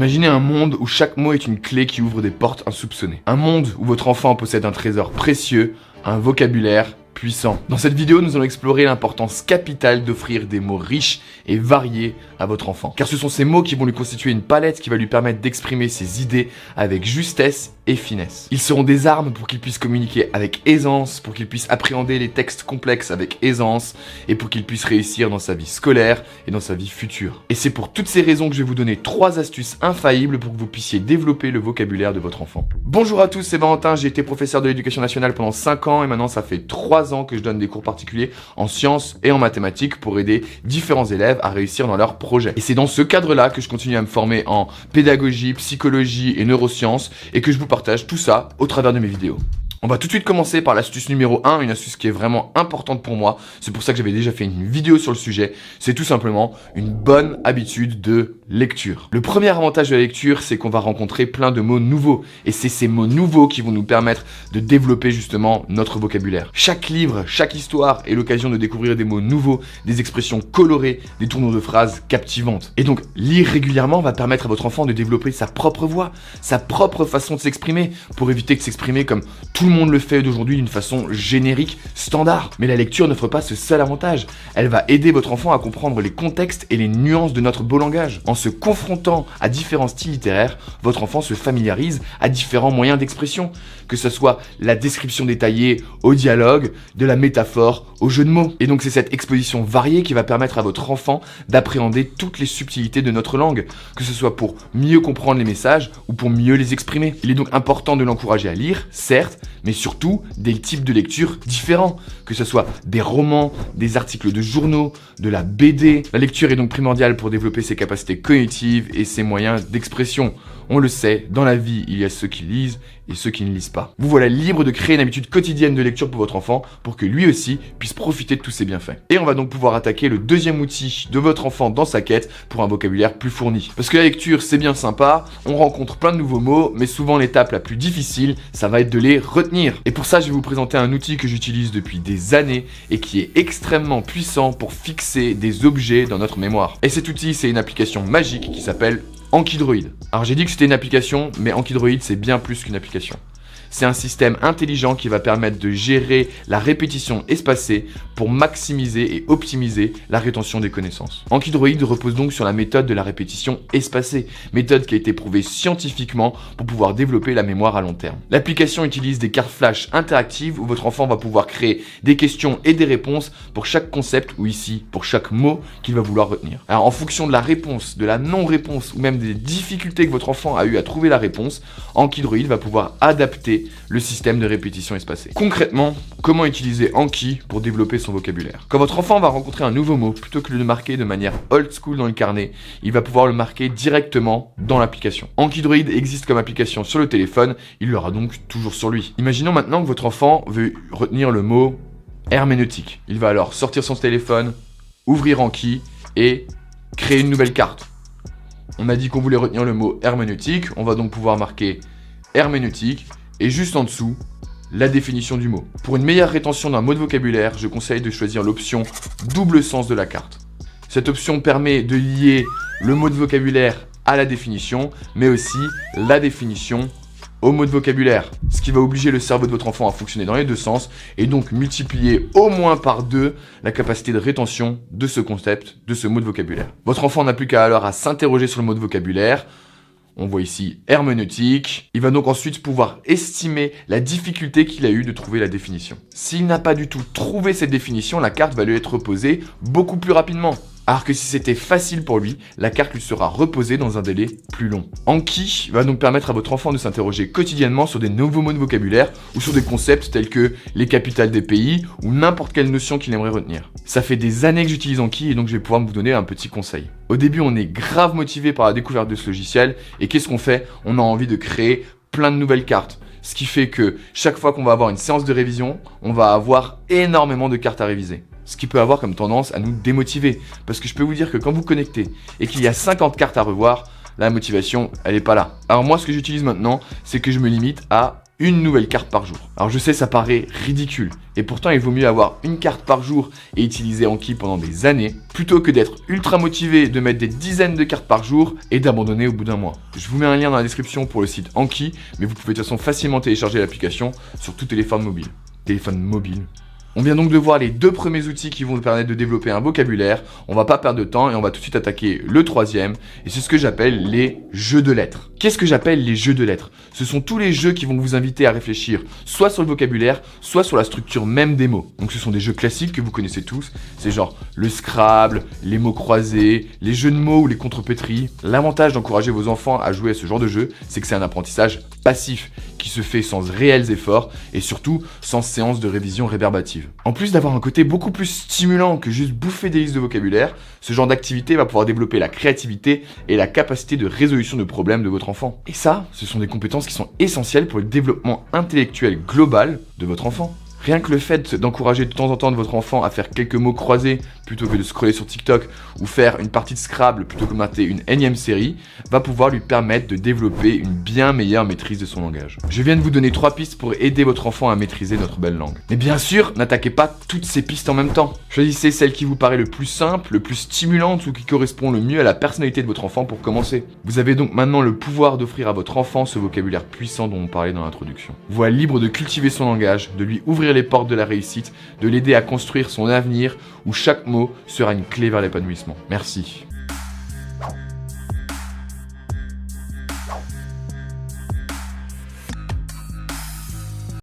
Imaginez un monde où chaque mot est une clé qui ouvre des portes insoupçonnées. Un monde où votre enfant possède un trésor précieux, un vocabulaire puissant. Dans cette vidéo, nous allons explorer l'importance capitale d'offrir des mots riches et variés à votre enfant. Car ce sont ces mots qui vont lui constituer une palette qui va lui permettre d'exprimer ses idées avec justesse et finesse. Ils seront des armes pour qu'il puisse communiquer avec aisance, pour qu'il puisse appréhender les textes complexes avec aisance et pour qu'il puisse réussir dans sa vie scolaire et dans sa vie future. Et c'est pour toutes ces raisons que je vais vous donner 3 astuces infaillibles pour que vous puissiez développer le vocabulaire de votre enfant. Bonjour à tous, c'est Valentin, j'ai été professeur de l'éducation nationale pendant 5 ans et maintenant ça fait 3 ans que je donne des cours particuliers en sciences et en mathématiques pour aider différents élèves à réussir dans leurs projets. Et c'est dans ce cadre-là que je continue à me former en pédagogie, psychologie et neurosciences et que je vous partage tout ça au travers de mes vidéos. On va tout de suite commencer par l'astuce numéro 1, une astuce qui est vraiment importante pour moi. C'est pour ça que j'avais déjà fait une vidéo sur le sujet. C'est tout simplement une bonne habitude de lecture. Le premier avantage de la lecture, c'est qu'on va rencontrer plein de mots nouveaux. Et c'est ces mots nouveaux qui vont nous permettre de développer justement notre vocabulaire. Chaque livre, chaque histoire est l'occasion de découvrir des mots nouveaux, des expressions colorées, des tournures de phrases captivantes. Et donc, lire régulièrement va permettre à votre enfant de développer sa propre voix, sa propre façon de s'exprimer, pour éviter de s'exprimer comme tout le monde le fait d'aujourd'hui d'une façon générique, standard. Mais la lecture n'offre pas ce seul avantage. Elle va aider votre enfant à comprendre les contextes et les nuances de notre beau langage. En se confrontant à différents styles littéraires, votre enfant se familiarise à différents moyens d'expression, que ce soit la description détaillée au dialogue, de la métaphore au jeu de mots. Et donc c'est cette exposition variée qui va permettre à votre enfant d'appréhender toutes les subtilités de notre langue, que ce soit pour mieux comprendre les messages ou pour mieux les exprimer. Il est donc important de l'encourager à lire, certes, mais surtout des types de lecture différents, que ce soit des romans, des articles de journaux, de la BD. La lecture est donc primordiale pour développer ses capacités cognitives et ses moyens d'expression. On le sait, dans la vie, il y a ceux qui lisent et ceux qui ne lisent pas. Vous voilà libre de créer une habitude quotidienne de lecture pour votre enfant pour que lui aussi puisse profiter de tous ses bienfaits. Et on va donc pouvoir attaquer le deuxième outil de votre enfant dans sa quête pour un vocabulaire plus fourni. Parce que la lecture, c'est bien sympa, on rencontre plein de nouveaux mots, mais souvent l'étape la plus difficile, ça va être de les retenir. Et pour ça, je vais vous présenter un outil que j'utilise depuis des années et qui est extrêmement puissant pour fixer des objets dans notre mémoire. Et cet outil, c'est une application magique qui s'appelle Ankydroid. Alors j'ai dit que c'était une application, mais Ankydroid c'est bien plus qu'une application. C'est un système intelligent qui va permettre de gérer la répétition espacée pour maximiser et optimiser la rétention des connaissances. Ankydroid repose donc sur la méthode de la répétition espacée, méthode qui a été prouvée scientifiquement pour pouvoir développer la mémoire à long terme. L'application utilise des cartes flash interactives où votre enfant va pouvoir créer des questions et des réponses pour chaque concept ou ici pour chaque mot qu'il va vouloir retenir. Alors en fonction de la réponse, de la non-réponse ou même des difficultés que votre enfant a eu à trouver la réponse, Ankydroid va pouvoir adapter le système de répétition espacée. Concrètement, comment utiliser Anki pour développer son vocabulaire? Quand votre enfant va rencontrer un nouveau mot, plutôt que de le marquer de manière old school dans le carnet, il va pouvoir le marquer directement dans l'application. Ankydroid existe comme application sur le téléphone, il l'aura donc toujours sur lui. Imaginons maintenant que votre enfant veut retenir le mot herméneutique. Il va alors sortir son téléphone, ouvrir Anki et créer une nouvelle carte. On a dit qu'on voulait retenir le mot herméneutique, on va donc pouvoir marquer herméneutique et juste en dessous, la définition du mot. Pour une meilleure rétention d'un mot de vocabulaire, je conseille de choisir l'option double sens de la carte. Cette option permet de lier le mot de vocabulaire à la définition, mais aussi la définition au mot de vocabulaire. Ce qui va obliger le cerveau de votre enfant à fonctionner dans les deux sens et donc multiplier au moins par 2 la capacité de rétention de ce concept, de ce mot de vocabulaire. Votre enfant n'a plus qu'à alors à s'interroger sur le mot de vocabulaire. On voit ici herméneutique. Il va donc ensuite pouvoir estimer la difficulté qu'il a eu de trouver la définition. S'il n'a pas du tout trouvé cette définition, la carte va lui être reposée beaucoup plus rapidement. Alors que si c'était facile pour lui, la carte lui sera reposée dans un délai plus long. Anki va donc permettre à votre enfant de s'interroger quotidiennement sur des nouveaux mots de vocabulaire ou sur des concepts tels que les capitales des pays ou n'importe quelle notion qu'il aimerait retenir. Ça fait des années que j'utilise Anki et donc je vais pouvoir vous donner un petit conseil. Au début, on est grave motivé par la découverte de ce logiciel et qu'est-ce qu'on fait? On a envie de créer plein de nouvelles cartes. Ce qui fait que chaque fois qu'on va avoir une séance de révision, on va avoir énormément de cartes à réviser. Ce qui peut avoir comme tendance à nous démotiver. Parce que je peux vous dire que quand vous connectez et qu'il y a 50 cartes à revoir, la motivation, elle n'est pas là. Alors moi, ce que j'utilise maintenant, c'est que je me limite à une nouvelle carte par jour. Alors je sais, ça paraît ridicule, et pourtant il vaut mieux avoir une carte par jour et utiliser Anki pendant des années, plutôt que d'être ultra motivé, de mettre des dizaines de cartes par jour et d'abandonner au bout d'un mois. Je vous mets un lien dans la description pour le site Anki, mais vous pouvez de toute façon facilement télécharger l'application sur tout téléphone mobile. Téléphone mobile. On vient donc de voir les 2 premiers outils qui vont nous permettre de développer un vocabulaire. On va pas perdre de temps et on va tout de suite attaquer le 3e. Et c'est ce que j'appelle les jeux de lettres. Qu'est-ce que j'appelle les jeux de lettres? Ce sont tous les jeux qui vont vous inviter à réfléchir soit sur le vocabulaire, soit sur la structure même des mots. Donc ce sont des jeux classiques que vous connaissez tous. C'est genre le Scrabble, les mots croisés, les jeux de mots ou les contrepétries. L'avantage d'encourager vos enfants à jouer à ce genre de jeu, c'est que c'est un apprentissage passif qui se fait sans réels efforts et surtout sans séance de révision rébarbative. En plus d'avoir un côté beaucoup plus stimulant que juste bouffer des listes de vocabulaire, ce genre d'activité va pouvoir développer la créativité et la capacité de résolution de problèmes de votre enfant. Et ça, ce sont des compétences qui sont essentielles pour le développement intellectuel global de votre enfant. Rien que le fait d'encourager de temps en temps votre enfant à faire quelques mots croisés plutôt que de scroller sur TikTok ou faire une partie de Scrabble plutôt que de mater une énième série va pouvoir lui permettre de développer une bien meilleure maîtrise de son langage. Je viens de vous donner 3 pistes pour aider votre enfant à maîtriser notre belle langue. Mais bien sûr, n'attaquez pas toutes ces pistes en même temps. Choisissez celle qui vous paraît le plus simple, le plus stimulante ou qui correspond le mieux à la personnalité de votre enfant pour commencer. Vous avez donc maintenant le pouvoir d'offrir à votre enfant ce vocabulaire puissant dont on parlait dans l'introduction. Voilà, libre de cultiver son langage, de lui ouvrir les portes de la réussite, de l'aider à construire son avenir où chaque mot sera une clé vers l'épanouissement. Merci.